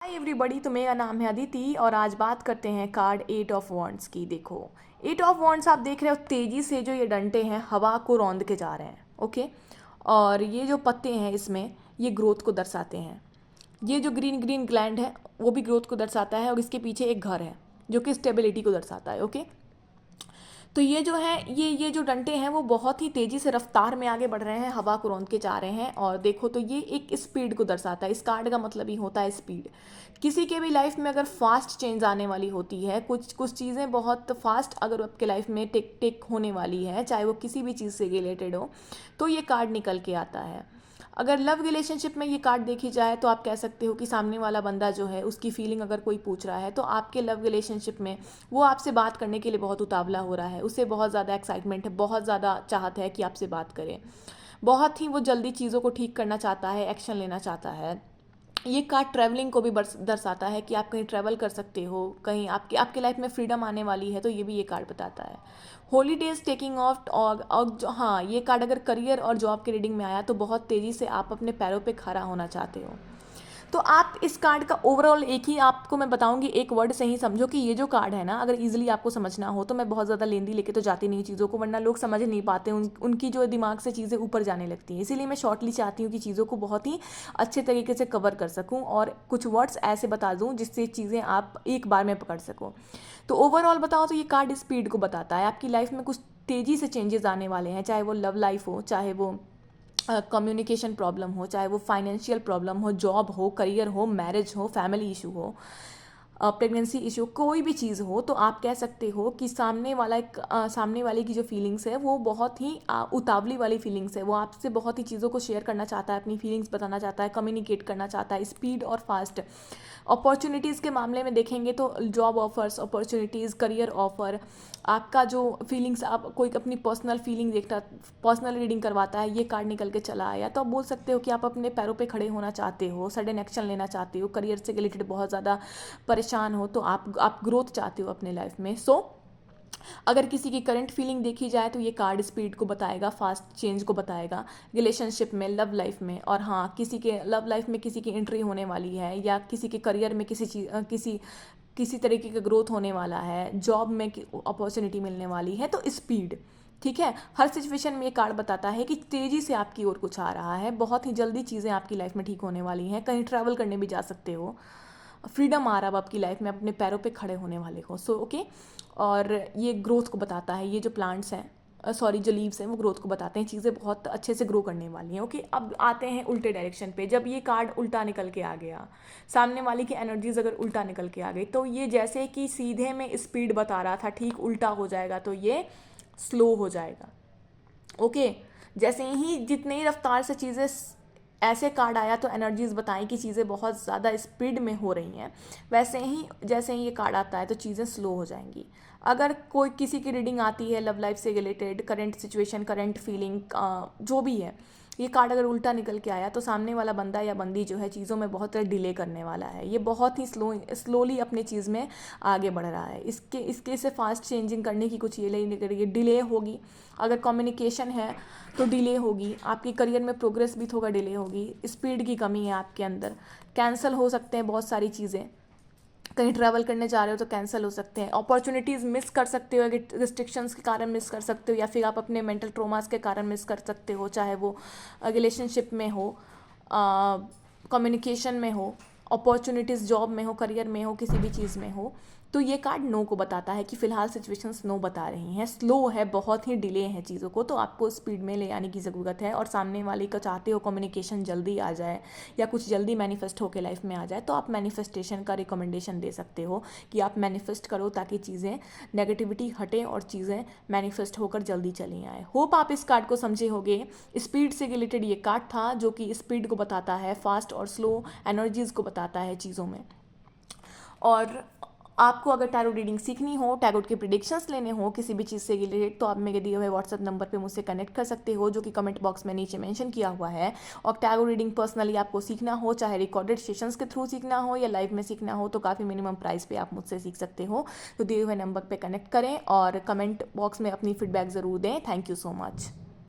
Hi everybody, तो मेरा नाम है अदिति और आज बात करते हैं कार्ड 8 ऑफ वॉन्ड्स की। देखो, 8 ऑफ वॉन्ड्स आप देख रहे हो, तेज़ी से जो ये डंडे हैं हवा को रौंद के जा रहे हैं। ओके, और ये जो पत्ते हैं इसमें ये ग्रोथ को दर्शाते हैं। ये जो ग्रीन ग्रीन ग्लैंड है वो भी ग्रोथ को दर्शाता है और इसके पीछे एक घर है जो कि स्टेबिलिटी को दर्शाता है। ओके, तो ये जो है ये जो डंडे हैं वो बहुत ही तेज़ी से रफ्तार में आगे बढ़ रहे हैं, हवा को रौंद के जा रहे हैं। और देखो तो ये एक स्पीड को दर्शाता है। इस कार्ड का मतलब ही होता है स्पीड। किसी के भी लाइफ में अगर फास्ट चेंज आने वाली होती है, कुछ कुछ चीज़ें बहुत फास्ट अगर आपके लाइफ में टेक टेक होने वाली है, चाहे वो किसी भी चीज़ से रिलेटेड हो, तो ये कार्ड निकल के आता है। अगर लव रिलेशनशिप में ये कार्ड देखी जाए तो आप कह सकते हो कि सामने वाला बंदा जो है उसकी फीलिंग अगर कोई पूछ रहा है तो आपके लव रिलेशनशिप में वो आपसे बात करने के लिए बहुत उतावला हो रहा है, उसे बहुत ज़्यादा एक्साइटमेंट है, बहुत ज़्यादा चाहत है कि आपसे बात करें, बहुत ही वो जल्दी चीज़ों को ठीक करना चाहता है, एक्शन लेना चाहता है। ये कार्ड ट्रैवलिंग को भी दर्शाता है कि आप कहीं ट्रैवल कर सकते हो, कहीं आपके आपके लाइफ में फ्रीडम आने वाली है, तो ये भी ये कार्ड बताता है। Holidays taking of. और हाँ, ये कार्ड अगर करियर और जॉब के रीडिंग में आया तो बहुत तेज़ी से आप अपने पैरों पे खड़ा होना चाहते हो। तो आप इस कार्ड का ओवरऑल एक ही आपको मैं बताऊंगी, एक वर्ड से ही समझो कि ये जो कार्ड है ना, अगर इजीली आपको समझना हो तो मैं बहुत ज़्यादा लेंदी लेके तो जाती नहीं चीज़ों को, वरना लोग समझ नहीं पाते, उनकी जो दिमाग से चीज़ें ऊपर जाने लगती हैं। इसीलिए मैं शॉर्टली चाहती हूँ कि चीज़ों को बहुत ही अच्छे तरीके से कवर कर सकूँ और कुछ वर्ड्स ऐसे बता दूँ जिससे चीज़ें आप एक बार में पकड़ सको। तो ओवरऑल बताओ तो ये कार्ड स्पीड को बताता है। आपकी लाइफ में कुछ तेज़ी से चेंजेस आने वाले हैं, चाहे वो लव लाइफ हो, चाहे वो कम्युनिकेशन प्रॉब्लम हो, चाहे वो फाइनेंशियल प्रॉब्लम हो, जॉब हो, करियर हो, मैरिज हो, फैमिली इशू हो, प्रेगनेंसी इशू, कोई भी चीज़ हो, तो आप कह सकते हो कि सामने वाले की जो फीलिंग्स है वो बहुत ही उतावली वाली फीलिंग्स है। वो आपसे बहुत ही चीज़ों को शेयर करना चाहता है, अपनी फीलिंग्स बताना चाहता है, कम्युनिकेट करना चाहता है, स्पीड और फास्ट। अपॉर्चुनिटीज़ के मामले में देखेंगे तो job offers, opportunities, career offer, आपका जो फीलिंग्स, आप कोई अपनी पर्सनल फीलिंग देखता, पर्सनल रीडिंग करवाता है, ये कार्ड निकल के चला आया, तो आप बोल सकते हो कि आप अपने पैरों पे खड़े होना चाहते हो, सडन एक्शन लेना चाहते हो, करियर से रिलेटेड बहुत ज़्यादा परेशान हो, तो आप ग्रोथ चाहते हो अपने लाइफ में। सो अगर किसी की करंट फीलिंग देखी जाए तो ये कार्ड स्पीड को बताएगा, फास्ट चेंज को बताएगा रिलेशनशिप में, लव लाइफ में। और हाँ, किसी के लव लाइफ में किसी की एंट्री होने वाली है, या किसी के करियर में किसी तरीके का ग्रोथ होने वाला है, जॉब में अपॉर्चुनिटी मिलने वाली है, तो स्पीड। ठीक है, हर सिचुएशन में ये कार्ड बताता है कि तेज़ी से आपकी ओर कुछ आ रहा है, बहुत ही जल्दी चीज़ें आपकी लाइफ में ठीक होने वाली हैं, कहीं ट्रैवल करने भी जा सकते हो, फ्रीडम आ रहा है आपकी लाइफ में, अपने पैरों पे खड़े होने वाले को। सो ओके, और ये ग्रोथ को बताता है। ये जो प्लांट्स हैं, सॉरी, जो लीव्स हैं वो ग्रोथ को बताते हैं, चीज़ें बहुत अच्छे से ग्रो करने वाली हैं। ओके, अब आते हैं उल्टे डायरेक्शन पे। जब ये कार्ड उल्टा निकल के आ गया, सामने वाली की एनर्जीज अगर उल्टा निकल के आ गई, तो ये जैसे कि सीधे में स्पीड बता रहा था, ठीक उल्टा हो जाएगा तो ये स्लो हो जाएगा। ओके, जैसे ही जितनी रफ्तार से चीज़ें ऐसे कार्ड आया तो एनर्जीज बताएं कि चीज़ें बहुत ज़्यादा स्पीड में हो रही हैं, वैसे ही जैसे ही ये कार्ड आता है तो चीज़ें स्लो हो जाएंगी। अगर कोई किसी की रीडिंग आती है लव लाइफ से related, current situation, current feeling, जो भी है, ये कार्ड अगर उल्टा निकल के आया तो सामने वाला बंदा या बंदी जो है चीज़ों में बहुत डिले करने वाला है। ये बहुत ही स्लोली अपनी चीज़ में आगे बढ़ रहा है। इसके से फास्ट चेंजिंग करने की कुछ ये नहीं करेगी, डिले होगी। अगर कम्युनिकेशन है तो डिले होगी, आपकी करियर में प्रोग्रेस भी थोड़ा डिले होगी, स्पीड की कमी है आपके अंदर, कैंसिल हो सकते हैं बहुत सारी चीज़ें, कहीं ट्रैवल करने जा रहे हो तो कैंसिल हो सकते हैं, अपॉर्चुनिटीज़ मिस कर सकते हो, रिस्ट्रिक्शंस के कारण मिस कर सकते हो, या फिर आप अपने मेंटल ट्रोमास के कारण मिस कर सकते हो, चाहे वो रिलेशनशिप में हो, कम्युनिकेशन में हो, अपॉर्चुनिटीज़ जॉब में हो, करियर में हो, किसी भी चीज़ में हो। तो ये कार्ड नो को बताता है कि फ़िलहाल सिचुएशंस नो बता रही हैं, स्लो है, बहुत ही डिले हैं चीज़ों को, तो आपको स्पीड में ले आने की ज़रूरत है। और सामने वाले को चाहते हो कम्युनिकेशन जल्दी आ जाए या कुछ जल्दी मैनिफेस्ट होकर लाइफ में आ जाए, तो आप मैनिफेस्टेशन का रिकमेंडेशन दे सकते हो कि आप मैनिफेस्ट करो ताकि चीज़ें, नेगेटिविटी हटे और चीज़ें मैनिफेस्ट होकर जल्दी चली आए। होप आप इस कार्ड को समझे होगे। स्पीड से रिलेटेड ये कार्ड था जो कि स्पीड को बताता है, फास्ट और स्लो एनर्जीज़ को बताता है चीज़ों में। और आपको अगर टैरो रीडिंग सीखनी हो, टैरोट के प्रिडिक्शंस लेने हो किसी भी चीज़ से रिलेटेड, तो आप मेरे दिए हुए व्हाट्सएप नंबर पे मुझसे कनेक्ट कर सकते हो, जो कि कमेंट बॉक्स में नीचे मेंशन किया हुआ है। और टैरो रीडिंग पर्सनली आपको सीखना हो, चाहे रिकॉर्डेड सेशंस के थ्रू सीखना हो या लाइव में सीखना हो, तो काफ़ी मिनिमम प्राइस पे आप मुझसे सीख सकते हो। तो दिए हुए नंबर पर कनेक्ट करें और कमेंट बॉक्स में अपनी फीडबैक ज़रूर दें। Thank you so much.